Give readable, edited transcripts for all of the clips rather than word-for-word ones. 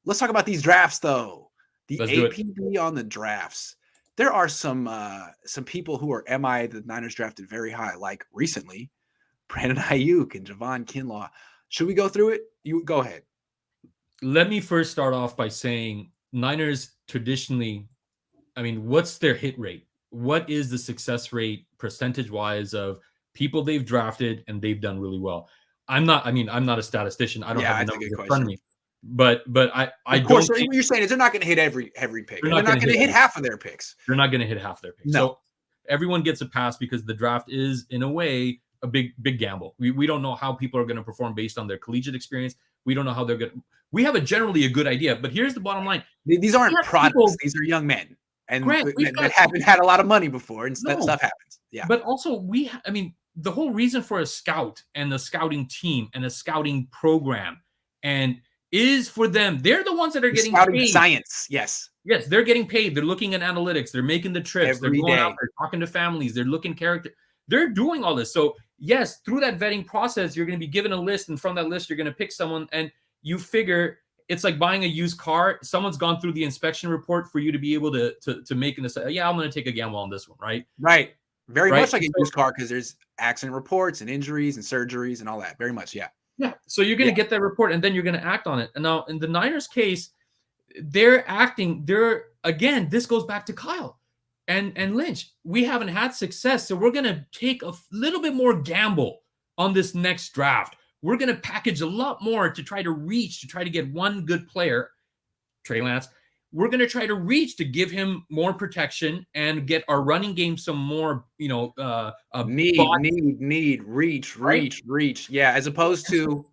let's talk about these drafts, though. The Let's do it. APB on the drafts. There are some people who are MI the Niners drafted very high, like recently, Brandon Ayuk and Javon Kinlaw. Should we go through it? You go ahead. Let me first start off by saying Niners traditionally, I mean, what's their hit rate? What is the success rate percentage-wise of people they've drafted and they've done really well? I'm not a statistician. I don't have the that's a numbers good in front of question. me. But I Of course, don't think what you're saying is they're not going to hit every pick. They're They're not not gonna going to hit hit half of their picks. they're not going to hit half their picks. No. So everyone gets a pass because the draft is, in a way, a big gamble. We don't know how people are going to perform based on their collegiate experience. We don't know how they're going to. We have generally a good idea, but here's the bottom line. These aren't products. These are young men. And Grant, that haven't had a lot of money before, and that stuff happens. Yeah. But also, the whole reason for a scout and a scouting team and a scouting program is for them. They're the ones that are getting scouting paid. Science. Yes, they're getting paid. They're looking at analytics. They're making the trips. They're going out. They're talking to families. They're looking character. They're doing all this. So yes, through that vetting process, you're going to be given a list, and from that list, you're going to pick someone, and you figure. It's like buying a used car. Someone's gone through the inspection report for you to be able to make an assessment. Yeah, I'm going to take a gamble on this one, right? Right. Very much like a used car because there's accident reports and injuries and surgeries and all that. Very much, yeah. Yeah. So you're going to get that report, and then you're going to act on it. And now in the Niners case, they're acting. Again, this goes back to Kyle and Lynch. We haven't had success, so we're going to take a little bit more gamble on this next draft. We're going to package a lot more to try to get one good player, Trey Lance. We're going to try to reach to give him more protection and get our running game some more, reach. Yeah, as opposed to,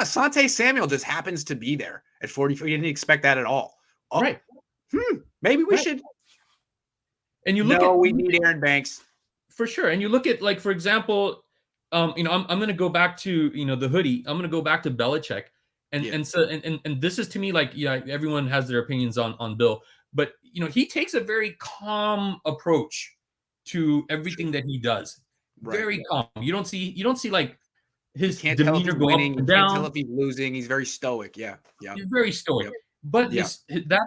Sante Samuel just happens to be there at 44. You didn't expect that at all. Oh, right. Maybe we should. And you look we need Aaron Banks. For sure. And you look at, like, for example, I'm going to go back to, the hoodie. I'm going to go back to Belichick. And so this is, to me, like, everyone has their opinions on Bill, but he takes a very calm approach to everything that he does. Right. Very calm. You don't see like his demeanor go up and down. Can't tell if he's losing. He's very stoic. Yeah. He's very stoic. Yep. But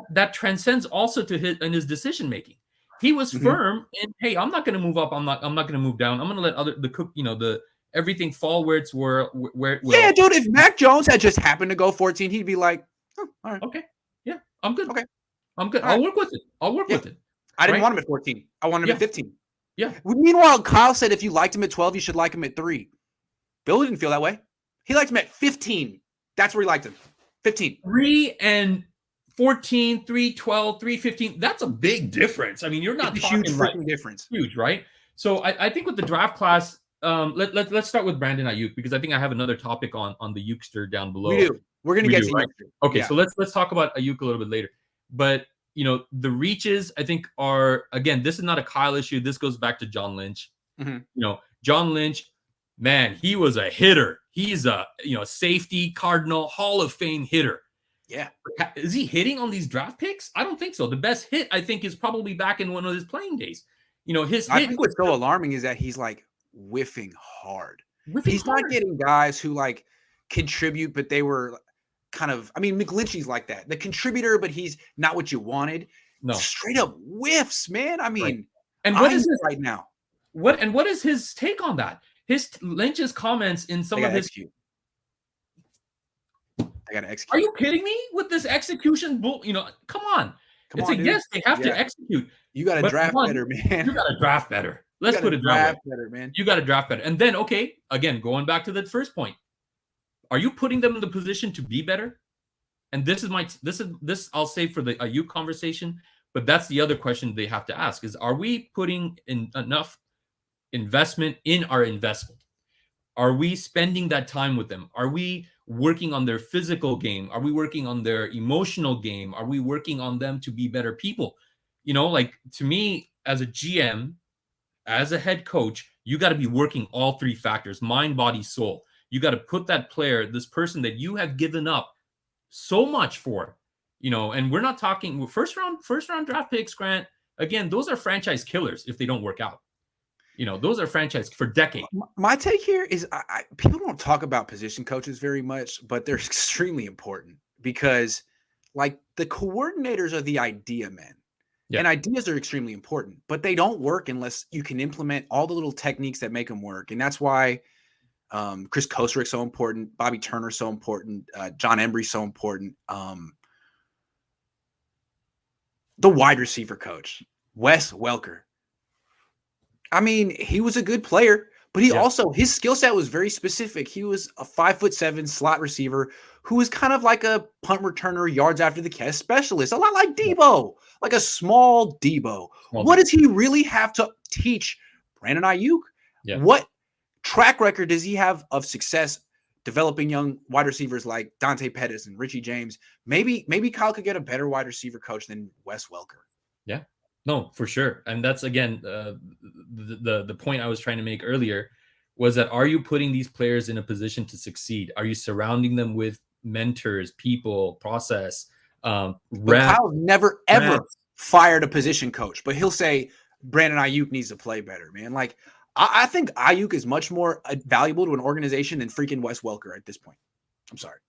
that transcends also to his decision making. He was firm in, hey, I'm not going to move up. I'm not going to move down. I'm going to let everything fall where it will. Yeah, dude, if Mac Jones had just happened to go 14, he'd be like, all right. Okay. Yeah, I'm good. Okay. I'm good. I'll work with it. I didn't want him at 14. I wanted him at 15. Yeah. Meanwhile, Kyle said if you liked him at 12, you should like him at 3. Bill didn't feel that way. He liked him at 15. That's where he liked him. 15. 3 and 14, 3, 12, 3, 15. That's a big difference. I mean, you're not talking huge freaking difference. Huge, right? So I think with the draft class, let's start with Brandon Ayuk, because I think I have another topic on the Ayukster down below. We do. We're going to get to right? Okay, so let's talk about Ayuk a little bit later. But the reaches, I think, are, again, this is not a Kyle issue. This goes back to John Lynch. John Lynch, man, he was a hitter. He's a safety, Cardinal, Hall of Fame hitter. Yeah. Is he hitting on these draft picks? I don't think so. The best hit, I think, is probably back in one of his playing days. I think what's so alarming is that he's like whiffing hard. He's not getting guys who like contribute, but they were kind of, McGlinchey's like that. The contributor, but he's not what you wanted. No. Straight up whiffs, man. I mean, right. And what is his right now? What is his take on that? Lynch's comments in some of his. I gotta execute. Are you kidding me with this execution? Come on. Yes, they have to execute. You got to draft better, man. You got to draft better. Let's put it draft better, man. You got to draft better. And then, okay, again, going back to the first point, are you putting them in the position to be better? And this I'll say for the Ayuk conversation, but that's the other question they have to ask is, are we putting in enough investment in our investment? Are we spending that time with them? Are we working on their physical game? Are we working on their emotional game? Are we working on them to be better people? Like, to me, as a GM, as a head coach, you got to be working all 3 factors: mind, body, soul. You got to put that player, this person that you have given up so much for, and we're not talking first round draft picks, Grant. Again, those are franchise killers if they don't work out. Those are franchise for decades. My take here is people don't talk about position coaches very much, but they're extremely important because, like the coordinators are the idea men. Yeah. And ideas are extremely important, but they don't work unless you can implement all the little techniques that make them work. And that's why Chris Kosarik's so important, Bobby Turner's so important, John Embry's so important. The wide receiver coach, Wes Welker. I mean, he was a good player, but he also, his skill set was very specific. He was a 5'7" slot receiver who was kind of like a punt returner, yards after the catch specialist, a lot like Debo, like a small Debo. What does he really have to teach Brandon Ayuk? What track record does he have of success developing young wide receivers like Dante Pettis and Richie James? Maybe Kyle could get a better wide receiver coach than Wes Welker. Yeah, no, for sure. And that's, again, the point I was trying to make earlier was that, are you putting these players in a position to succeed? Are you surrounding them with mentors, people, process? Kyle's never, ever fired a position coach, but he'll say Brandon Ayuk needs to play better, man. Like, I think Ayuk is much more valuable to an organization than freaking Wes Welker at this point. I'm sorry.